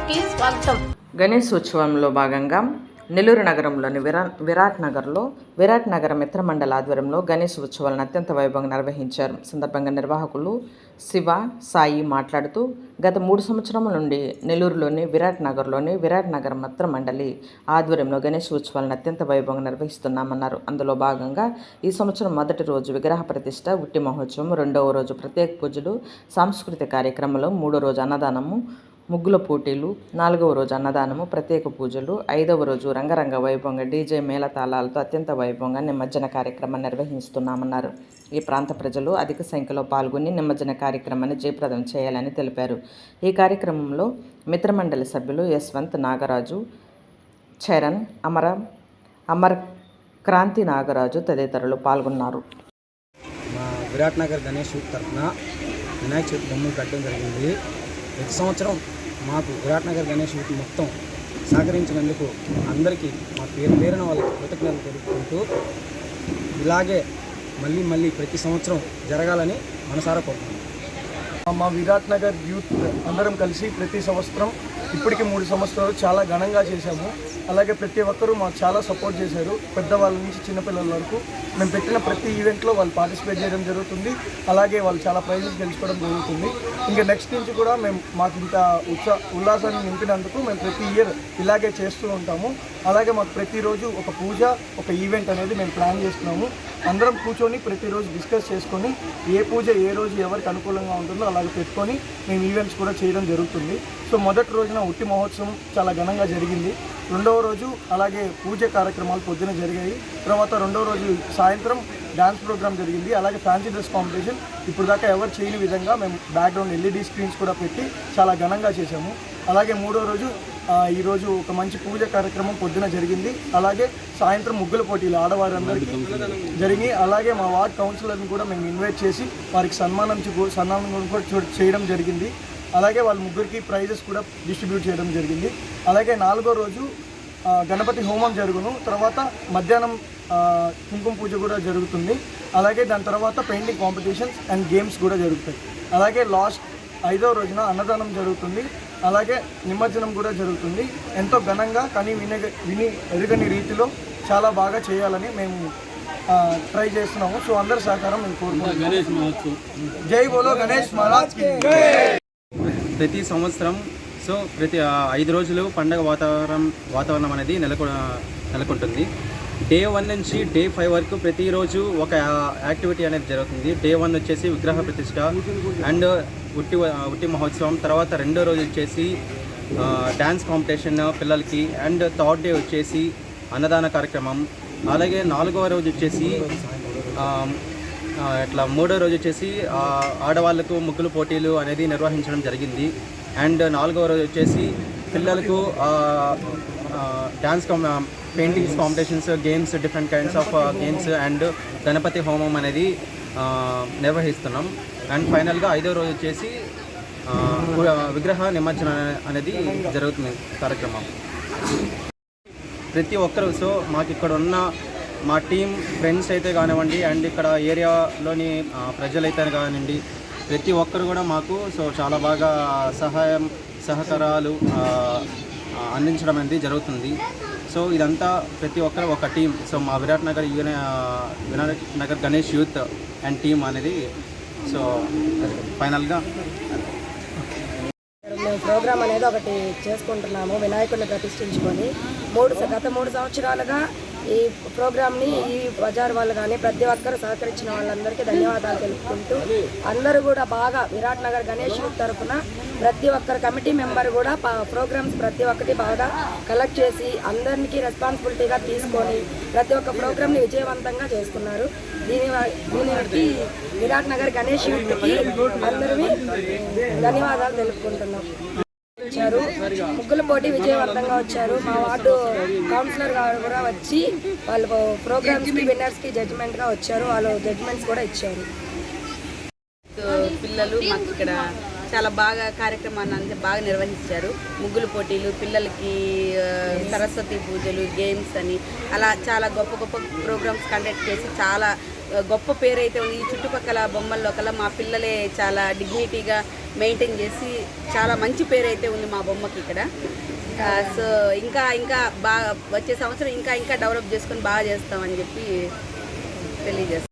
కి స్వాగతం. గణేష్ ఉత్సవంలో భాగంగా నెల్లూరు నగరంలోని విరాట్ నగర మిత్రమండలి ఆధ్వర్యంలో గణేష్ ఉత్సవాలను అత్యంత వైభవంగా నిర్వహించారు. సందర్భంగా నిర్వాహకులు శివ, సాయి మాట్లాడుతూ గత 3 సంవత్సరముల నుండి నెల్లూరులోని విరాట్ నగర మిత్రమండలి ఆధ్వర్యంలో గణేష్ ఉత్సవాలను అత్యంత వైభవంగా నిర్వహిస్తున్నామన్నారు. అందులో భాగంగా ఈ సంవత్సరం మొదటి రోజు విగ్రహ ప్రతిష్ట, ఉట్టి మహోత్సవం, రెండవ రోజు ప్రత్యేక పూజలు, సాంస్కృతిక కార్యక్రమాలు, మూడో రోజు అన్నదానము, ముగ్గుల పోటీలు, 4వ రోజు అన్నదానము, ప్రత్యేక పూజలు, 5వ రోజు రంగరంగ వైభవంగా డీజే మేళతాళాలతో అత్యంత వైభవంగా నిమజ్జన కార్యక్రమాన్ని నిర్వహిస్తున్నామన్నారు. ఈ ప్రాంత ప్రజలు అధిక సంఖ్యలో పాల్గొని నిమజ్జన కార్యక్రమాన్ని జయప్రదం చేయాలని తెలిపారు. ఈ కార్యక్రమంలో మిత్రమండలి సభ్యులు యశ్వంత్, నాగరాజు, చరణ్, అమర్ క్రాంతి నాగరాజు తదితరులు పాల్గొన్నారు. మా విరాట్ నగర్ గణేష్ తరఫున వినాయక చవితి బొమ్మలు పెట్టడం జరిగింది. ప్రతి సంవత్సరం మాకు విరాట్ నగర్ గణేష్ మొత్తం సహకరించినందుకు అందరికీ మా పేరున వాళ్ళకి కృతజ్ఞతలు తెలుపుకుంటూ ఇలాగే మళ్ళీ ప్రతి సంవత్సరం జరగాలని మనసారా కోరుకుంటున్నాం. మా విరాట్ నగర్ యూత్ అందరం కలిసి ప్రతి సంవత్సరం ఇప్పటికి 3 సంవత్సరాలు చాలా ఘనంగా చేశాము. అలాగే ప్రతి ఒక్కరూ మాకు చాలా సపోర్ట్ చేశారు. పెద్దవాళ్ళ నుంచి చిన్నపిల్లల వరకు మేము పెట్టిన ప్రతి ఈవెంట్లో వాళ్ళు పార్టిసిపేట్ చేయడం జరుగుతుంది. అలాగే వాళ్ళు చాలా ప్రైజెస్ గెలుచుకోవడం జరుగుతుంది. ఇంకా నెక్స్ట్ నుంచి కూడా మాకు ఇంత ఉల్లాసాన్ని నింపినందుకు మేము ప్రతి ఇయర్ ఇలాగే చేస్తూ ఉంటాము. అలాగే మాకు ప్రతిరోజు ఒక పూజ, ఒక ఈవెంట్ అనేది మేము ప్లాన్ చేస్తున్నాము. అందరం కూర్చొని ప్రతిరోజు డిస్కస్ చేసుకొని ఏ పూజ ఏ రోజు ఎవరికి అనుకూలంగా ఉంటుందో అలాగే పెట్టుకొని మేము ఈవెంట్స్ కూడా చేయడం జరుగుతుంది. సో మొదటి రోజున ఉట్టి మహోత్సవం చాలా ఘనంగా జరిగింది. రెండవ రోజు అలాగే పూజ కార్యక్రమాలు పొద్దున జరిగాయి. తర్వాత రెండవ రోజు సాయంత్రం డ్యాన్స్ ప్రోగ్రామ్ జరిగింది. అలాగే ఫ్యాన్సీ డ్రెస్ కాంపిటీషన్ ఇప్పుడు దాకా ఎవరు చేయని విధంగా మేము బ్యాక్గ్రౌండ్ LED స్క్రీన్స్ కూడా పెట్టి చాలా ఘనంగా చేశాము. అలాగే మూడో రోజు ఈరోజు ఒక మంచి పూజ కార్యక్రమం పొద్దున జరిగింది. అలాగే సాయంత్రం ముగ్గుల పోటీలు ఆడవారందరికీ జరిగి, అలాగే మా వార్డ్ కౌన్సిలర్ని కూడా మేము ఇన్వైట్ చేసి వారికి సన్మానం కూడా చేయడం జరిగింది. అలాగే వాళ్ళ ముగ్గురికి ప్రైజెస్ కూడా డిస్ట్రిబ్యూట్ చేయడం జరిగింది. అలాగే 4వ రోజు గణపతి హోమం జరుగును. తర్వాత మధ్యాహ్నం కుంకుమ పూజ కూడా జరుగుతుంది. అలాగే దాని తర్వాత పెయింటింగ్ కాంపిటీషన్స్ అండ్ గేమ్స్ కూడా జరుగుతాయి. అలాగే లాస్ట్ 5వ రోజున అన్నదానం జరుగుతుంది. అలాగే నిమజ్జనం కూడా జరుగుతుంది. ఎంతో ఘనంగా కానీ విని ఎరుగని రీతిలో చాలా బాగా చేయాలని మేము ట్రై చేస్తున్నాము. సో అందరి సహకారం మేము కోరుకుంటున్నాము. జై బోలో గణేష్ మహారాజ్ కి. ప్రతి సంవత్సరం ప్రతి 5 రోజులు పండగ వాతావరణం అనేది నెలకొంటుంది. డే 1 నుంచి డే 5 వరకు ప్రతిరోజు ఒక యాక్టివిటీ అనేది జరుగుతుంది. డే 1 వచ్చేసి విగ్రహ ప్రతిష్ట అండ్ ఉట్టి మహోత్సవం. తర్వాత రెండో రోజు వచ్చేసి డ్యాన్స్ కాంపిటీషన్ పిల్లలకి అండ్ థర్డ్ డే వచ్చేసి అన్నదాన కార్యక్రమం. అలాగే 4వ రోజు వచ్చేసి మూడో రోజు వచ్చేసి ఆడవాళ్ళకు ముగ్గులు పోటీలు అనేది నిర్వహించడం జరిగింది. అండ్ 4వ రోజు వచ్చేసి పిల్లలకు dance paintings competitions, games, different kinds of games and Ganapati హోమం అనేది నిర్వహిస్తున్నాం. అండ్ ఫైనల్గా 5వ రోజు వచ్చేసి విగ్రహ నిమజ్జనం అనేది జరుగుతుంది కార్యక్రమం. ప్రతి ఒక్కరు మాకు ఇక్కడ ఉన్న మా టీం ఫ్రెండ్స్ అయితే కానివ్వండి అండ్ ఇక్కడ ఏరియాలోని ప్రజలైతే కానివ్వండి ప్రతి ఒక్కరు కూడా మాకు చాలా బాగా సహకారాలు అందించడం అనేది జరుగుతుంది. ఇదంతా ప్రతి ఒక్కరు ఒక టీం. మా Virat Nagar Ganesh youth and team అనేది ఫైనల్గా మేము ప్రోగ్రామ్ అనేది ఒకటి చేసుకుంటున్నాము. వినాయకుడిని ప్రతిష్ఠించుకొని గత 3 సంవత్సరాలుగా ఈ ప్రోగ్రామ్ని ఈ బజార్ వాళ్ళు కానీ ప్రతి ఒక్కరు సహకరించిన వాళ్ళందరికీ ధన్యవాదాలు తెలుపుకుంటూ అందరూ కూడా బాగా విరాట్ నగర్ గణేష్ తరఫున ప్రతి ఒక్కరు కమిటీ మెంబర్ కూడా ప్రోగ్రామ్స్ ప్రతి ఒక్కటి బాగా కలెక్ట్ చేసి అందరికీ రెస్పాన్సిబిలిటీగా తీసుకొని ప్రతి ఒక్క ప్రోగ్రామ్ని విజయవంతంగా చేస్తున్నారు. దీనికి విరాట్ నగర్ గణేష్ యూత్కి అందరినీ ధన్యవాదాలు తెలుపుకుంటున్నాం. ముగ్గుల పోటీ విజయవంతంగా వచ్చారు. మా వార్డు కౌన్సిలర్ గారు కూడా వచ్చి వాళ్ళు ప్రోగ్రామ్స్కి విన్నర్స్కి జడ్జిమెంట్గా వచ్చారు. వాళ్ళు జడ్జిమెంట్స్ కూడా ఇచ్చారు. పిల్లలు మాకు ఇక్కడ చాలా బాగా కార్యక్రమాన్ని బాగా నిర్వహించారు. ముగ్గులు పోటీలు, పిల్లలకి సరస్వతి పూజలు, గేమ్స్ అని అలా చాలా గొప్ప ప్రోగ్రామ్స్ కండక్ట్ చేసి చాలా గొప్ప పేరైతే ఉంది. ఈ చుట్టుపక్కల బొమ్మల్లో కల్లా మా పిల్లలే చాలా డిగ్నిటీగా మెయింటైన్ చేసి చాలా మంచి పేరు అయితే ఉంది మా బొమ్మకి ఇక్కడ. సో ఇంకా బాగా వచ్చే సంవత్సరం ఇంకా డెవలప్ చేసుకొని బాగా చేస్తామని చెప్పి తెలియజేస్తాం.